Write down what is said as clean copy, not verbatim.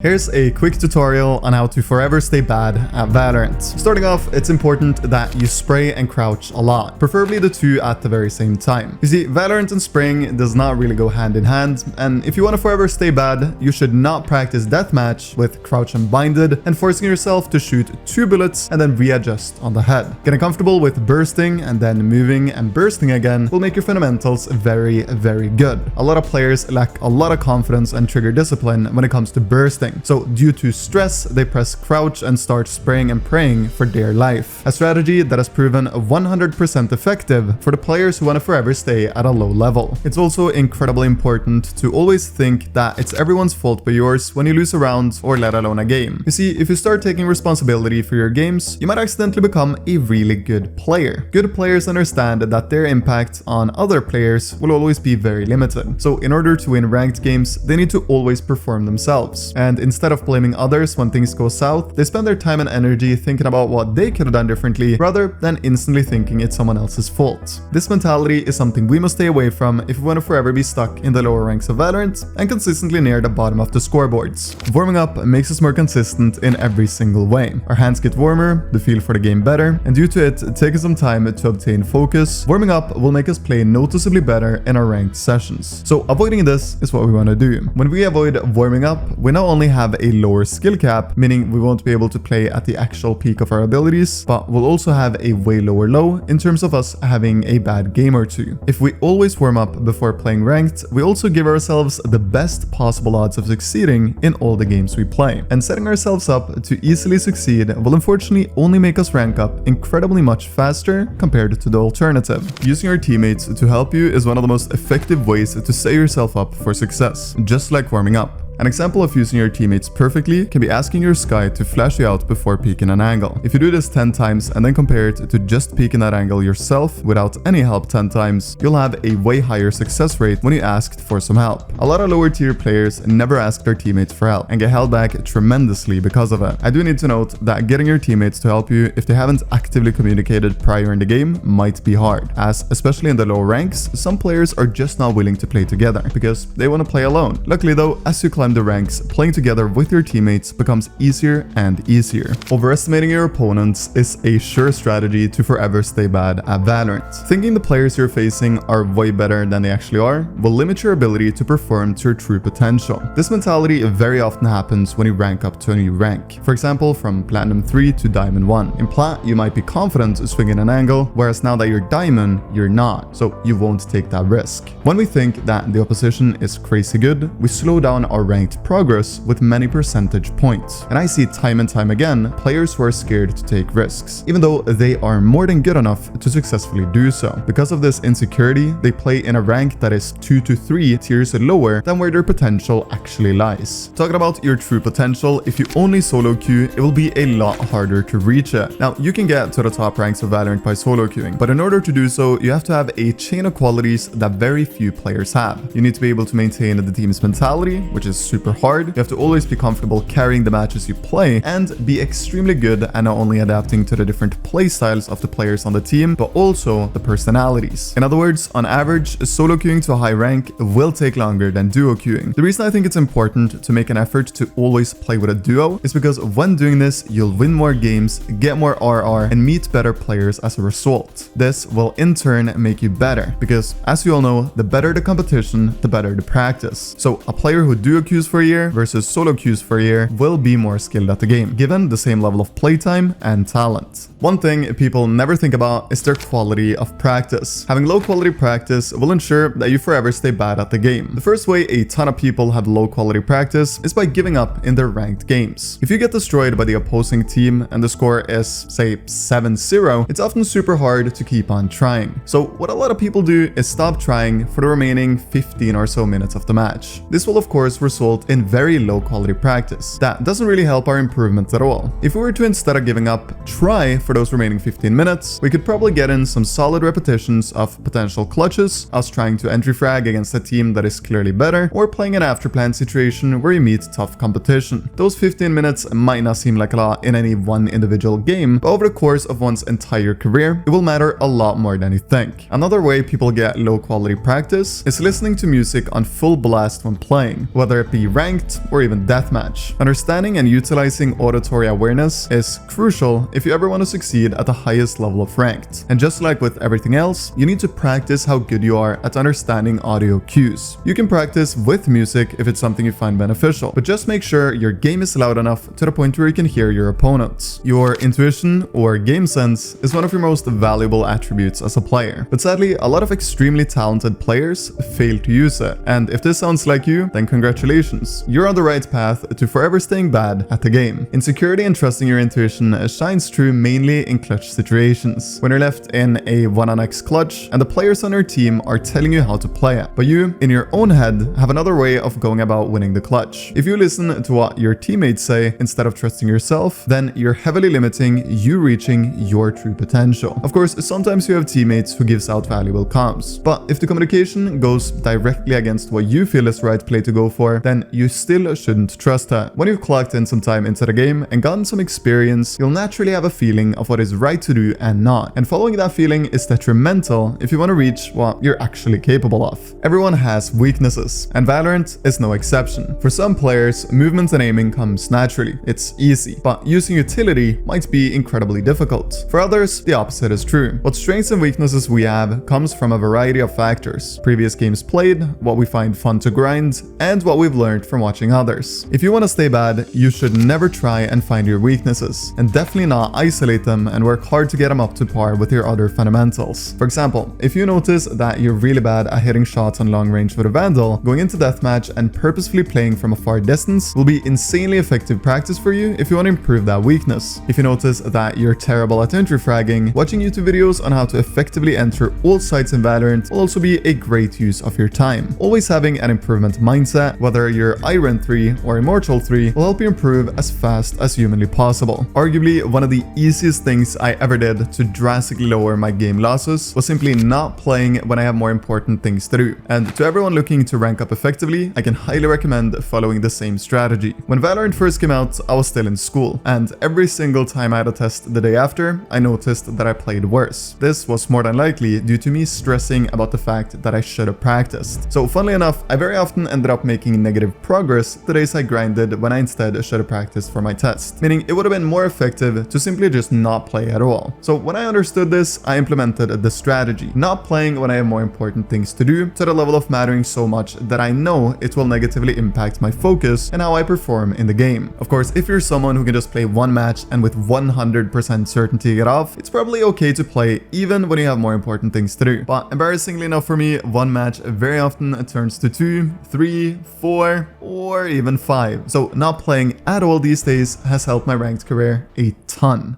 Here's a quick tutorial on how to forever stay bad at Valorant. Starting off, it's important that you spray and crouch a lot, preferably the two at the very same time. You see, Valorant and spraying does not really go hand in hand, and if you want to forever stay bad, you should not practice deathmatch with crouch and binded and forcing yourself to shoot 2 bullets and then readjust on the head. Getting comfortable with bursting and then moving and bursting again will make your fundamentals very, very good. A lot of players lack a lot of confidence and trigger discipline when it comes to bursting. So due to stress, they press crouch and start spraying and praying for dear life. A strategy that has proven 100% effective for the players who want to forever stay at a low level. It's also incredibly important to always think that it's everyone's fault but yours when you lose a round or let alone a game. You see, if you start taking responsibility for your games, you might accidentally become a really good player. Good players understand that their impact on other players will always be very limited. So in order to win ranked games, they need to always perform themselves. And instead of blaming others when things go south, they spend their time and energy thinking about what they could have done differently rather than instantly thinking it's someone else's fault. This mentality is something we must stay away from if we want to forever be stuck in the lower ranks of Valorant and consistently near the bottom of the scoreboards. Warming up makes us more consistent in every single way. Our hands get warmer, the feel for the game better, and due to it taking some time to obtain focus, warming up will make us play noticeably better in our ranked sessions. So avoiding this is what we want to do. When we avoid warming up, we not only have a lower skill cap, meaning we won't be able to play at the actual peak of our abilities, but we'll also have a way lower low in terms of us having a bad game or two. If we always warm up before playing ranked, we also give ourselves the best possible odds of succeeding in all the games we play. And setting ourselves up to easily succeed will unfortunately only make us rank up incredibly much faster compared to the alternative. Using your teammates to help you is one of the most effective ways to set yourself up for success, just like warming up. An example of using your teammates perfectly can be asking your Skye to flash you out before peeking an angle. If you do this 10 times and then compare it to just peeking that angle yourself without any help 10 times, you'll have a way higher success rate when you asked for some help. A lot of lower tier players never ask their teammates for help and get held back tremendously because of it. I do need to note that getting your teammates to help you if they haven't actively communicated prior in the game might be hard, as especially in the lower ranks, some players are just not willing to play together because they want to play alone. Luckily though, as you climb the ranks, playing together with your teammates becomes easier and easier. Overestimating your opponents is a sure strategy to forever stay bad at Valorant. Thinking the players you're facing are way better than they actually are will limit your ability to perform to your true potential. This mentality very often happens when you rank up to a new rank. For example, from Platinum 3 to Diamond 1. In Plat, you might be confident swinging an angle, whereas now that you're Diamond, you're not, so you won't take that risk. When we think that the opposition is crazy good, we slow down our ranked progress with many percentage points. And I see time and time again players who are scared to take risks, even though they are more than good enough to successfully do so. Because of this insecurity, they play in a rank that is 2 to 3 tiers lower than where their potential actually lies. Talking about your true potential, if you only solo queue, it will be a lot harder to reach it. Now, you can get to the top ranks of Valorant by solo queuing, but in order to do so, you have to have a chain of qualities that very few players have. You need to be able to maintain the team's mentality, which is super hard. You have to always be comfortable carrying the matches you play and be extremely good at not only adapting to the different play styles of the players on the team, but also the personalities. In other words, on average, solo queuing to a high rank will take longer than duo queuing. The reason I think it's important to make an effort to always play with a duo is because when doing this, you'll win more games, get more RR, and meet better players as a result. This will in turn make you better because, as you all know, the better the competition, the better the practice. So a player who duo queues for a year versus solo queues for a year will be more skilled at the game, given the same level of playtime and talent. One thing people never think about is their quality of practice. Having low quality practice will ensure that you forever stay bad at the game. The first way a ton of people have low quality practice is by giving up in their ranked games. If you get destroyed by the opposing team and the score is, say, 7-0, it's often super hard to keep on trying. So what a lot of people do is stop trying for the remaining 15 or so minutes of the match. This will of course result in very low quality practice. That doesn't really help our improvements at all. If we were to, instead of giving up, try for those remaining 15 minutes, we could probably get in some solid repetitions of potential clutches, us trying to entry frag against a team that is clearly better, or playing an afterplan situation where you meet tough competition. Those 15 minutes might not seem like a lot in any one individual game, but over the course of one's entire career, it will matter a lot more than you think. Another way people get low quality practice is listening to music on full blast when playing, whether it be ranked or even deathmatch. Understanding and utilizing auditory awareness is crucial if you ever want to succeed at the highest level of ranked. And just like with everything else, you need to practice how good you are at understanding audio cues. You can practice with music if it's something you find beneficial, but just make sure your game is loud enough to the point where you can hear your opponents. Your intuition or game sense is one of your most valuable attributes as a player, but sadly a lot of extremely talented players fail to use it. And if this sounds like you, then congratulations. You're on the right path to forever staying bad at the game. Insecurity and trusting your intuition shines through mainly in clutch situations, when you're left in a 1-on-X clutch and the players on your team are telling you how to play it, but you, in your own head, have another way of going about winning the clutch. If you listen to what your teammates say instead of trusting yourself, then you're heavily limiting you reaching your true potential. Of course, sometimes you have teammates who gives out valuable comms, but if the communication goes directly against what you feel is the right play to go for, then you still shouldn't trust that. When you've clocked in some time into the game and gotten some experience, you'll naturally have a feeling of what is right to do and not, and following that feeling is detrimental if you want to reach what you're actually capable of. Everyone has weaknesses, and Valorant is no exception. For some players, movement and aiming comes naturally. It's easy, but using utility might be incredibly difficult. For others, the opposite is true. What strengths and weaknesses we have comes from a variety of factors: previous games played, what we find fun to grind, and what we've learned from watching others. If you want to stay bad, you should never try and find your weaknesses, and definitely not isolate them and work hard to get them up to par with your other fundamentals. For example, if you notice that you're really bad at hitting shots on long range with a Vandal, going into deathmatch and purposefully playing from a far distance will be insanely effective practice for you if you want to improve that weakness. If you notice that you're terrible at entry fragging, watching YouTube videos on how to effectively enter all sites in Valorant will also be a great use of your time. Always having an improvement mindset, whether you're Iron 3 or Immortal 3, will help you improve as fast as humanly possible. Arguably, one of the easiest things I ever did to drastically lower my game losses was simply not playing when I have more important things to do. And to everyone looking to rank up effectively, I can highly recommend following the same strategy. When Valorant first came out, I was still in school, and every single time I had a test the day after, I noticed that I played worse. This was more than likely due to me stressing about the fact that I should have practiced. So funnily enough, I very often ended up making negative progress the days I grinded when I instead should have practiced for my test, meaning it would have been more effective to simply just not play at all. So when I understood this, I implemented the strategy, not playing when I have more important things to do, to the level of mattering so much that I know it will negatively impact my focus and how I perform in the game. Of course, if you're someone who can just play one match and with 100% certainty get off, it's probably okay to play even when you have more important things to do. But embarrassingly enough for me, one match very often turns to 2, 3, 4, or even 5. So not playing at all these days has helped my ranked career a ton.